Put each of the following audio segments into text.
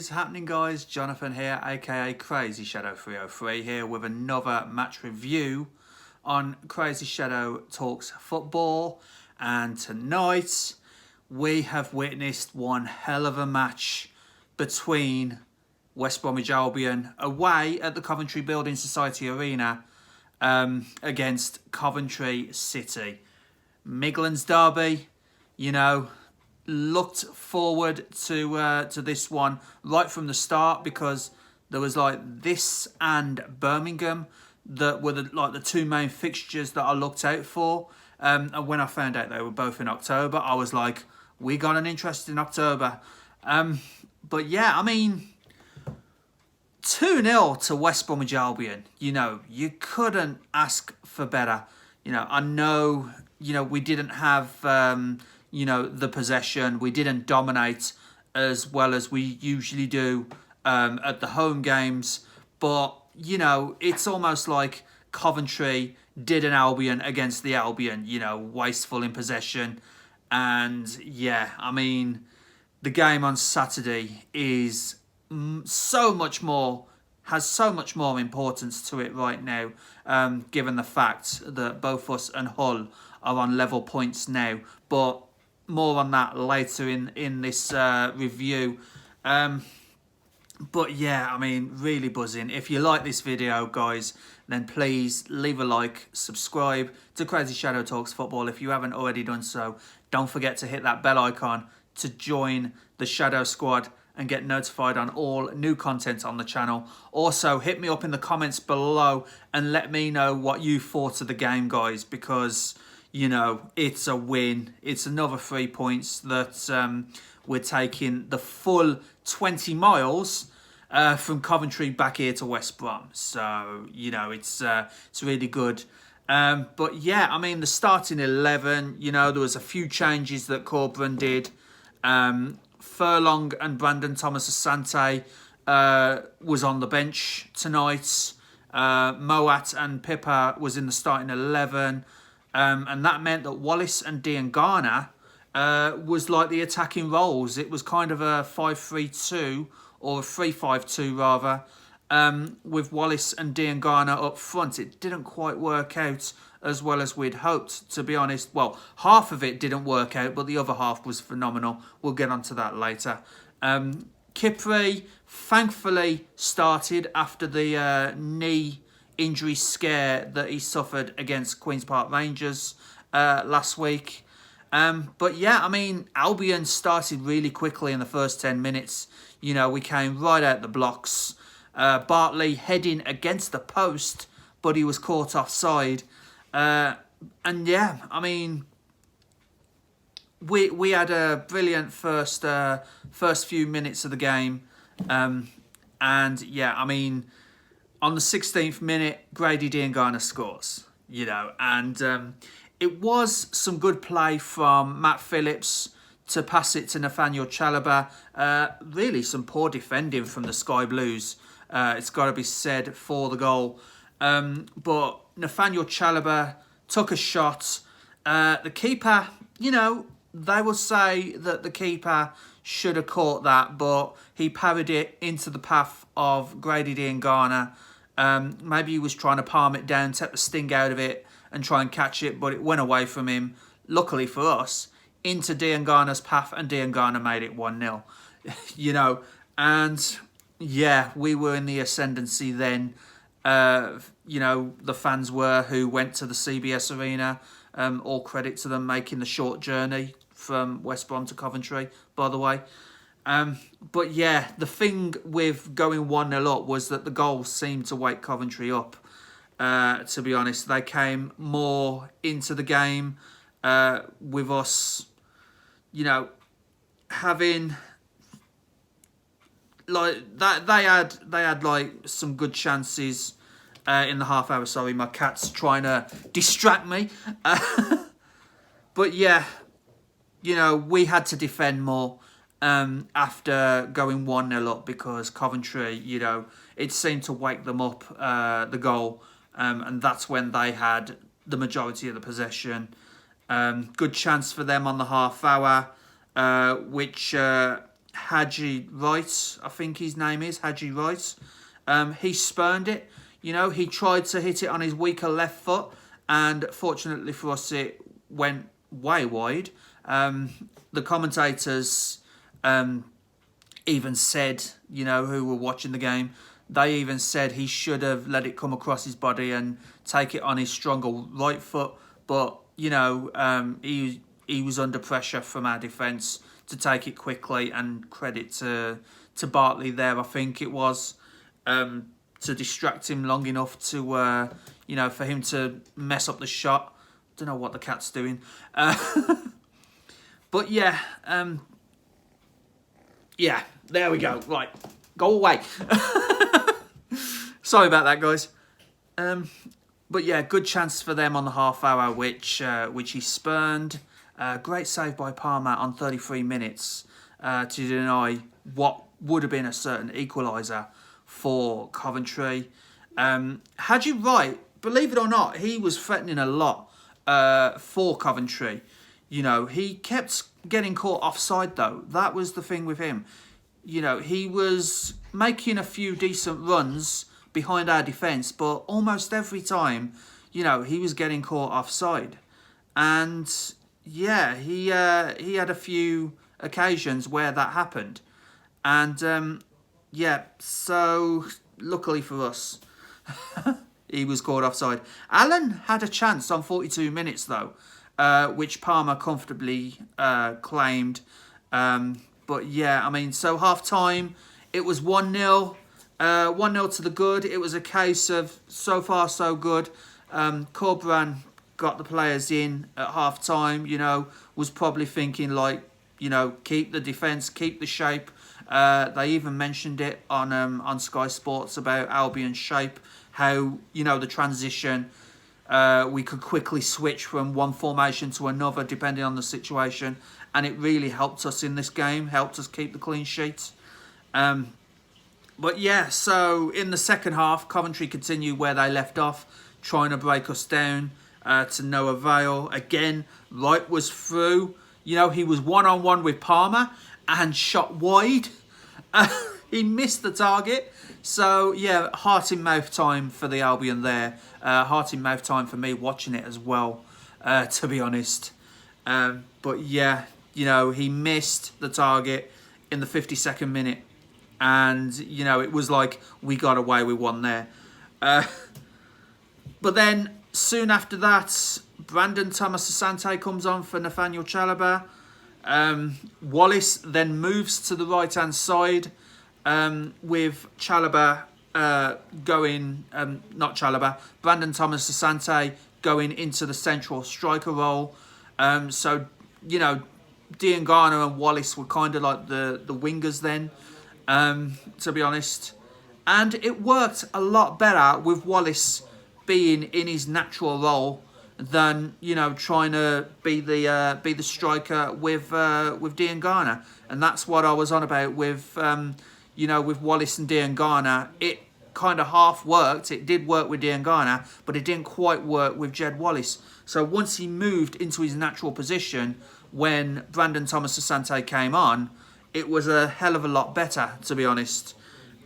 is happening, guys? Jonathan here, aka CrazyShadow 303 here with another match review on CrazyShadow Talks Football. And tonight we have witnessed one hell of a match between West Bromwich Albion away at the Coventry Building Society Arena against Coventry City. Midlands derby, looked forward to this one right from the start because there was like this and Birmingham that were the two main fixtures that I looked out for. And when I found out they were both in October, I was like, we got an interest in October. But yeah, I mean, 2-0 to West Bromwich Albion. You couldn't ask for better. I know, we didn't have, the possession. We didn't dominate as well as we usually do at the home games. But, it's almost like Coventry did an Albion against the Albion, wasteful in possession. And, yeah, I mean, the game on Saturday is has so much more importance to it right now, given the fact that both us and Hull are on level points now. But more on that later in this review. But yeah, I mean, really buzzing. If you like this video, guys, then please leave a like, subscribe to CrazyShadow Talks Football if you haven't already done so. Don't forget to hit that bell icon to join the Shadow Squad and get notified on all new content on the channel. Also, hit me up in the comments below and let me know what you thought of the game, guys, because, it's a win. It's another 3 points that we're taking the full 20 miles from Coventry back here to West Brom. So, it's really good. But yeah, I mean, the starting 11, there was a few changes that Corcoran did. Furlong and Brandon Thomas-Asante was on the bench tonight. Moat and Pippa was in the starting 11. And that meant that Wallace and Diangana was like the attacking roles. It was kind of a 5-3-2 or a 3-5-2 rather, with Wallace and Diangana up front. It didn't quite work out as well as we'd hoped, to be honest. Well, half of it didn't work out, but the other half was phenomenal. We'll get onto that later. Kipri thankfully started after the knee injury scare that he suffered against Queen's Park Rangers last week. But yeah, I mean, Albion started really quickly in the first 10 minutes. We came right out the blocks. Bartley heading against the post, but he was caught offside. And yeah, I mean, we had a brilliant first few minutes of the game. And yeah, I mean, on the 16th minute, Grady Diangana scores, and it was some good play from Matt Phillips to pass it to Nathaniel Chalobah. Really some poor defending from the Sky Blues. It's got to be said for the goal. But Nathaniel Chalobah took a shot. The keeper, they will say that the keeper should have caught that, but he parried it into the path of Grady Diangana. Maybe he was trying to palm it down, take the sting out of it and try and catch it, but it went away from him, luckily for us, into Diangana's path, and Diangana made it 1-0. And yeah, we were in the ascendancy then. The fans were, who went to the CBS Arena. All credit to them making the short journey from West Brom to Coventry, by the way. But yeah, the thing with going 1-0 up was that the goal seemed to wake Coventry up. To be honest, they came more into the game with us, having like that. They had like some good chances in the half hour. Sorry, my cat's trying to distract me. But yeah, we had to defend more after going 1-0 up because Coventry, it seemed to wake them up, the goal. And that's when they had the majority of the possession. Good chance for them on the half hour, which Haji Wright, I think his name is, Haji Wright. He spurned it. You know, he tried to hit it on his weaker left foot, and fortunately for us, it went way wide. The commentators even said, you know, who were watching the game, they even said he should have let it come across his body and take it on his stronger right foot. But, you know, he was under pressure from our defence to take it quickly, and credit to Bartley there, I think it was, to distract him long enough to, you know, for him to mess up the shot. Don't know what the cat's doing. But yeah, yeah, there we go. Right, go away. Sorry about that, guys. But yeah, good chance for them on the half hour, which he spurned. Great save by Palmer on 33 minutes to deny what would have been a certain equaliser for Coventry. Haji Wright, believe it or not, he was threatening a lot for Coventry. You know, he kept getting caught offside, though. That was the thing with him. You know, he was making a few decent runs behind our defence, but almost every time, you know, he was getting caught offside. And yeah, he had a few occasions where that happened. And yeah, so luckily for us, he was caught offside. Allen had a chance on 42 minutes, though, which Palmer comfortably claimed. But yeah, I mean, so half-time, it was 1-0. 1-0 to the good. It was a case of so far so good. Corberan got the players in at half-time, you know, was probably thinking like, you know, keep the defence, keep the shape. They even mentioned it on Sky Sports about Albion's shape, how, you know, the transition, we could quickly switch from one formation to another depending on the situation, and it really helped us in this game, helped us keep the clean sheet. But yeah, so in the second half, Coventry continued where they left off, trying to break us down to no avail. Again, Wright was through. You know, he was one-on-one with Palmer and shot wide. He missed the target. So, yeah, heart-in-mouth time for the Albion there. Heart-in-mouth time for me watching it as well, to be honest. But, yeah, you know, he missed the target in the 52nd minute. And, you know, it was like we got away with one there. But then, soon after that, Brandon Thomas Asante comes on for Nathaniel Chalobah. Wallace then moves to the right-hand side with Chalobah going... not Chalobah, Brandon Thomas Asante going into the central striker role. So, you know, Dean Garner and Wallace were kind of like the wingers then, to be honest. And it worked a lot better with Wallace being in his natural role than, you know, trying to be the striker with Dean Garner. And that's what I was on about with, you know, with Wallace and Dean Garner. It kind of half worked. It did work with Dean Garner, but it didn't quite work with Jed Wallace. So once he moved into his natural position, when Brandon Thomas Asante came on, it was a hell of a lot better, to be honest.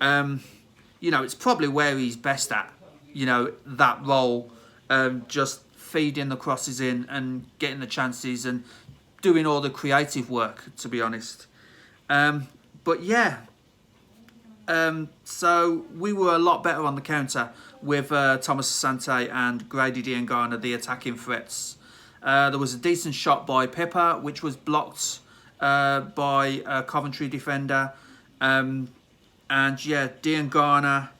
You know, it's probably where he's best at, you know, that role, just feeding the crosses in and getting the chances and doing all the creative work, to be honest. But yeah, so we were a lot better on the counter with Thomas Asante and Grady Diangana, the attacking threats. There was a decent shot by Pippa, which was blocked by a Coventry defender. And yeah, Diangana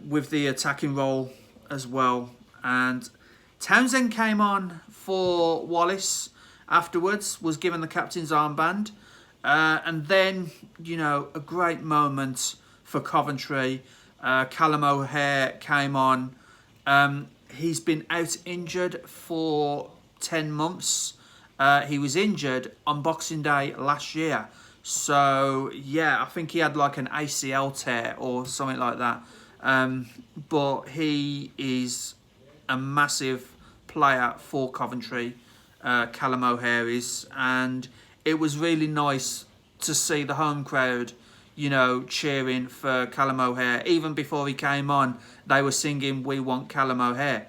with the attacking role as well. And Townsend came on for Wallace afterwards, was given the captain's armband. And then, you know, a great moment for Coventry. Callum O'Hare came on. He's been out injured for 10 months. He was injured on Boxing Day last year. So, yeah, I think he had like an ACL tear or something like that. But he is a massive player for Coventry, Callum O'Hare is. And it was really nice to see the home crowd, you know, cheering for Callum O'Hare. Even before he came on, they were singing "We Want Callum O'Hare."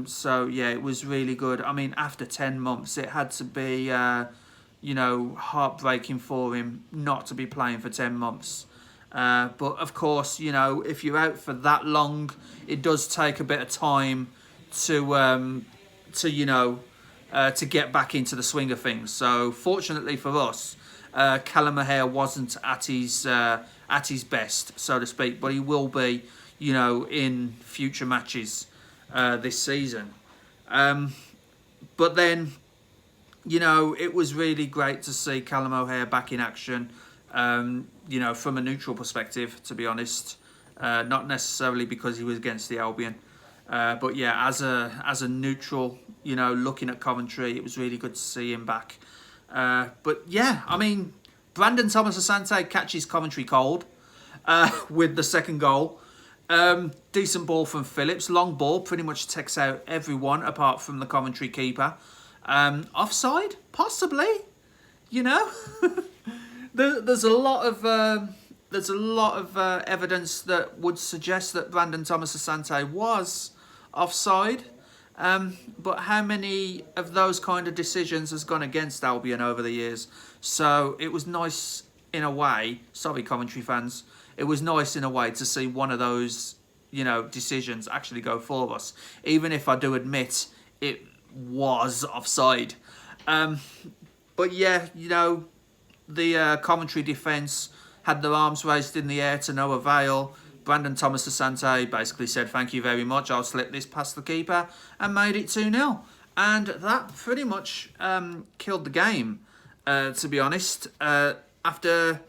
So yeah, it was really good. I mean, after 10 months, it had to be, you know, heartbreaking for him not to be playing for 10 months. But of course, you know, if you're out for that long, it does take a bit of time to you know, to get back into the swing of things. So fortunately for us, Callum O'Hare wasn't at his best, so to speak, but he will be, you know, in future matches this season. But then, you know, it was really great to see Callum O'Hare back in action. You know, from a neutral perspective, to be honest, not necessarily because he was against the Albion, but yeah, as a neutral, you know, looking at Coventry, it was really good to see him back. But yeah, I mean, Brandon Thomas-Asante catches Coventry cold with the second goal. Decent ball from Phillips, long ball, pretty much takes out everyone apart from the Coventry keeper. Offside, possibly, you know. There's a lot of evidence that would suggest that Brandon Thomas-Asante was offside. But how many of those kind of decisions has gone against Albion over the years? So it was nice in a way. Sorry, Coventry fans. It was nice in a way to see one of those, you know, decisions actually go for us, even if I do admit it was offside. But yeah, you know, the Coventry defence had their arms raised in the air to no avail. Brandon Thomas-Asante basically said, "Thank you very much, I'll slip this past the keeper," and made it 2-0. And that pretty much killed the game, to be honest. After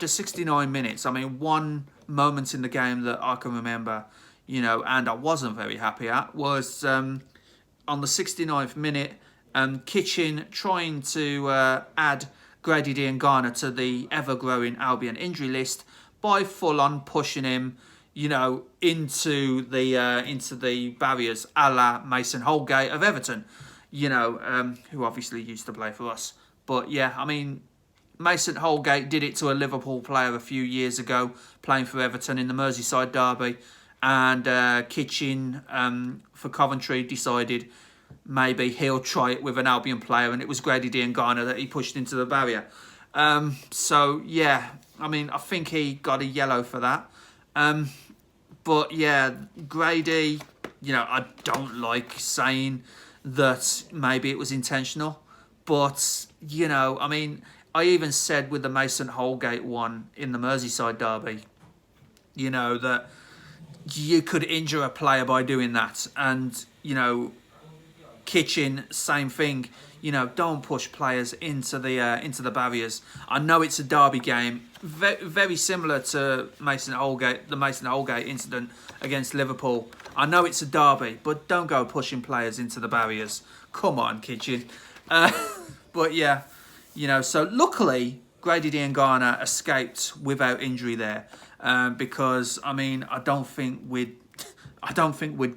69 minutes, I mean, one moment in the game that I can remember, you know, and I wasn't very happy at, was on the 69th minute, Kitchen trying to add Grady Diangana to the ever-growing Albion injury list by full-on pushing him, you know, into the barriers, a la Mason Holgate of Everton, you know, who obviously used to play for us. But yeah, I mean, Mason Holgate did it to a Liverpool player a few years ago, playing for Everton in the Merseyside derby, and Kitchen for Coventry decided maybe he'll try it with an Albion player, and it was Grady Diangana that he pushed into the barrier. So yeah, I mean, I think he got a yellow for that. But yeah, Grady, you know, I don't like saying that maybe it was intentional, but, you know, I mean, I even said with the Mason Holgate one in the Merseyside derby, you know, that you could injure a player by doing that. And, you know, Kitchen, same thing. You know, don't push players into the barriers. I know it's a derby game, very similar to the Mason Holgate incident against Liverpool. I know it's a derby, but don't go pushing players into the barriers. Come on, Kitchen. But yeah, you know. So luckily, Grady Diangana escaped without injury there, because I mean, I don't think we'd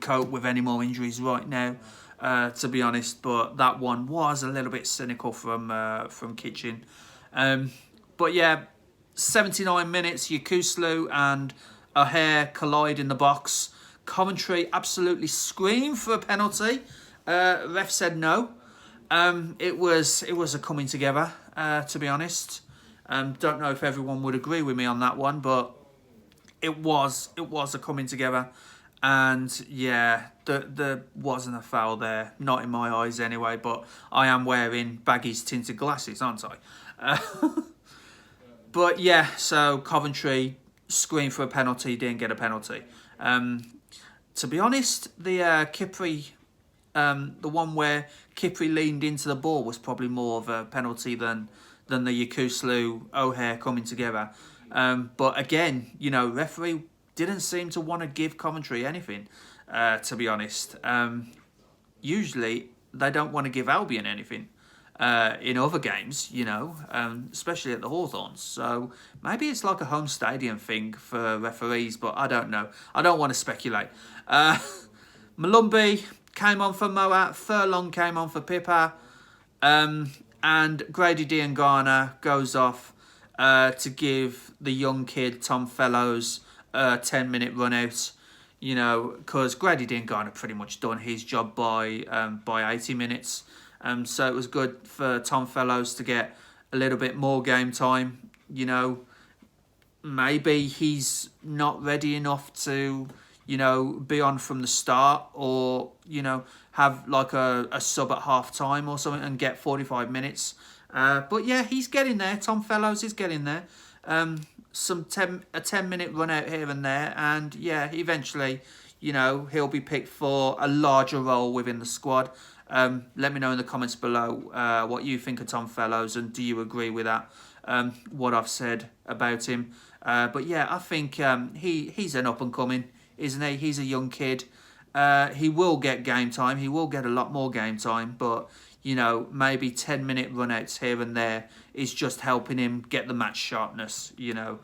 cope with any more injuries right now. To be honest, but that one was a little bit cynical from Kitchen. But yeah, 79 minutes, Yakuslu and O'Hare collide in the box. Coventry absolutely screamed for a penalty. Ref said no. It was a coming together, to be honest. Don't know if everyone would agree with me on that one, but it was a coming together. And yeah, there wasn't a foul there, not in my eyes anyway, but I am wearing Baggies tinted glasses, aren't I? But yeah, so Coventry screamed for a penalty, didn't get a penalty. To be honest, the Kipri, the one where Kipri leaned into the ball was probably more of a penalty than the Yakuslu O'Hare coming together. But again, you know, referee didn't seem to want to give Coventry anything, to be honest. Usually, they don't want to give Albion anything in other games, you know, especially at the Hawthorns. So maybe it's like a home stadium thing for referees, but I don't know. I don't want to speculate. Malumbi came on for Moat. Furlong came on for Pippa. And Grady Diangana goes off to give the young kid Tom Fellows a 10-minute run out. You know, because Grady Diangana pretty much done his job by 80 minutes. So it was good for Tom Fellows to get a little bit more game time. You know, maybe he's not ready enough to, you know, be on from the start, or, you know, have like a sub at half time or something and get 45 minutes. But yeah, he's getting there. Tom Fellows is getting there. A 10-minute run out here and there, and yeah, eventually, you know, he'll be picked for a larger role within the squad. Let me know in the comments below what you think of Tom Fellows, and do you agree with that, what I've said about him. But yeah, I think he's an up-and-coming, isn't he? He's a young kid. He will get game time. He will get a lot more game time, but, you know, maybe 10-minute run-outs here and there is just helping him get the match sharpness, you know.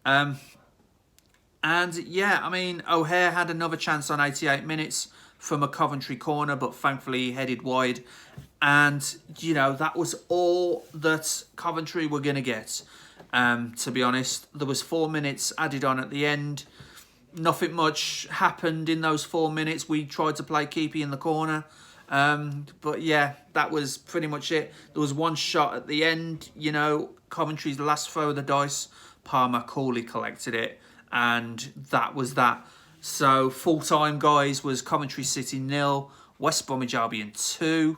And yeah, I mean, O'Hare had another chance on 88 minutes from a Coventry corner, but thankfully he headed wide. And, you know, that was all that Coventry were going to get, to be honest. There was 4 minutes added on at the end. Nothing much happened in those 4 minutes. We tried to play keepy in the corner. But yeah, that was pretty much it. There was one shot at the end, you know, Coventry's last throw of the dice. Palmer coolly collected it, and that was that. So full-time, guys, was Coventry City 0, West Bromwich Albion 2.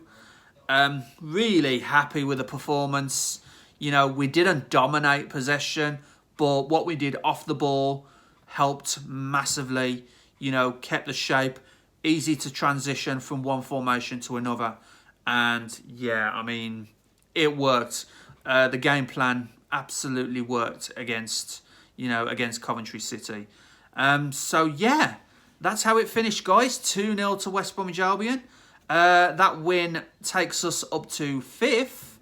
Really happy with the performance. You know, we didn't dominate possession, but what we did off the ball helped massively. You know, kept the shape, easy to transition from one formation to another. And yeah, I mean, it worked. The game plan absolutely worked against, you know, against Coventry City. So yeah, that's how it finished, guys. 2-0 to West Bromwich Albion. That win takes us up to 5th.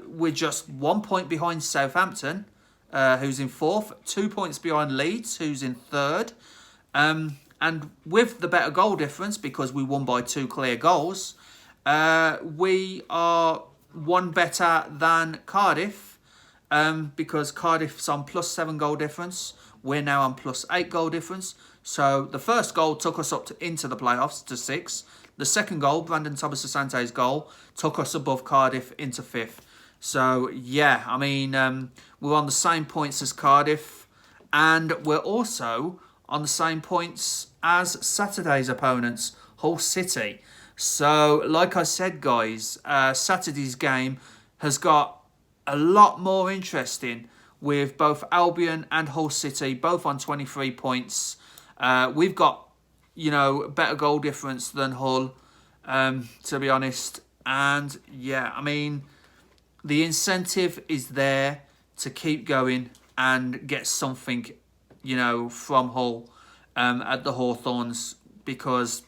We're just 1 point behind Southampton, who's in 4th. 2 points behind Leeds, who's in 3rd. And with the better goal difference, because we won by 2 clear goals, we are 1 better than Cardiff, because Cardiff's on +7 goal difference. We're now on +8 goal difference. So the first goal took us up into the playoffs to 6th. The second goal, Brandon Thomas Asante's goal, took us above Cardiff into 5th. So yeah, I mean, we're on the same points as Cardiff, and we're also on the same points as Saturday's opponents, Hull City. So, like I said, guys, Saturday's game has got a lot more interesting, with both Albion and Hull City both on 23 points. We've got, you know, better goal difference than Hull, to be honest. And yeah, I mean, the incentive is there to keep going and get something, you know, from Hull at the Hawthorns, because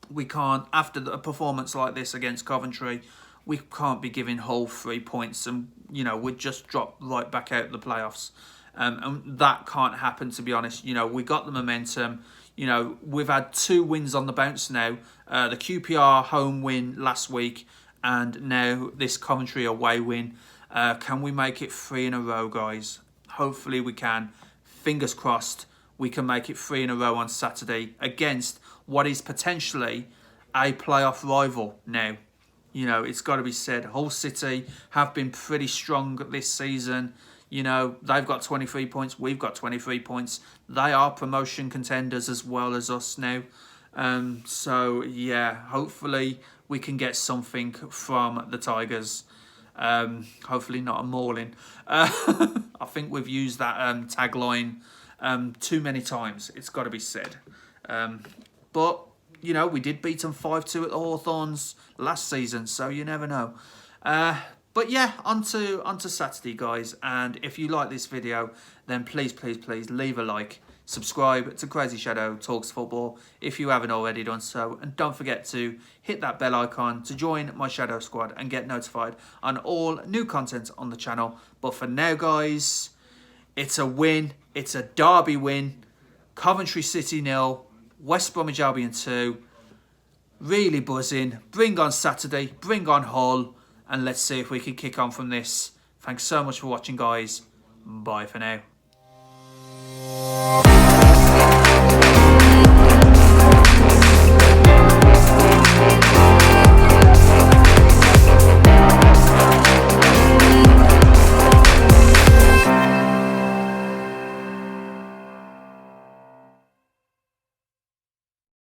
we can't, after a performance like this against Coventry, we can't be giving Hull 3 points and, you know, we'd just drop right back out of the playoffs. And that can't happen, to be honest. You know, we got the momentum. You know, we've had 2 wins on the bounce now. The QPR home win last week, and now this Coventry away win. Can we make it 3 in a row, guys? Hopefully we can. Fingers crossed we can make it 3 in a row on Saturday against what is potentially a playoff rival now. You know, it's got to be said, Hull City have been pretty strong this season. You know, they've got 23 points. We've got 23 points. They are promotion contenders as well as us now. So, yeah, hopefully we can get something from the Tigers. Hopefully not a mauling. I think we've used that tagline too many times. It's got to be said. But, you know, we did beat them 5-2 at the Hawthorns last season, so you never know. But yeah, on to Saturday, guys. And if you like this video, then please leave a like. Subscribe to CrazyShadow Talks Football if you haven't already done so. And don't forget to hit that bell icon to join my Shadow Squad and get notified on all new content on the channel. But for now, guys, it's a win. It's a derby win. Coventry City 0, West Bromwich Albion 2. Really buzzing. Bring on Saturday. Bring on Hull. and let's see if we can kick on from this. Thanks so much for watching, guys. Bye for now.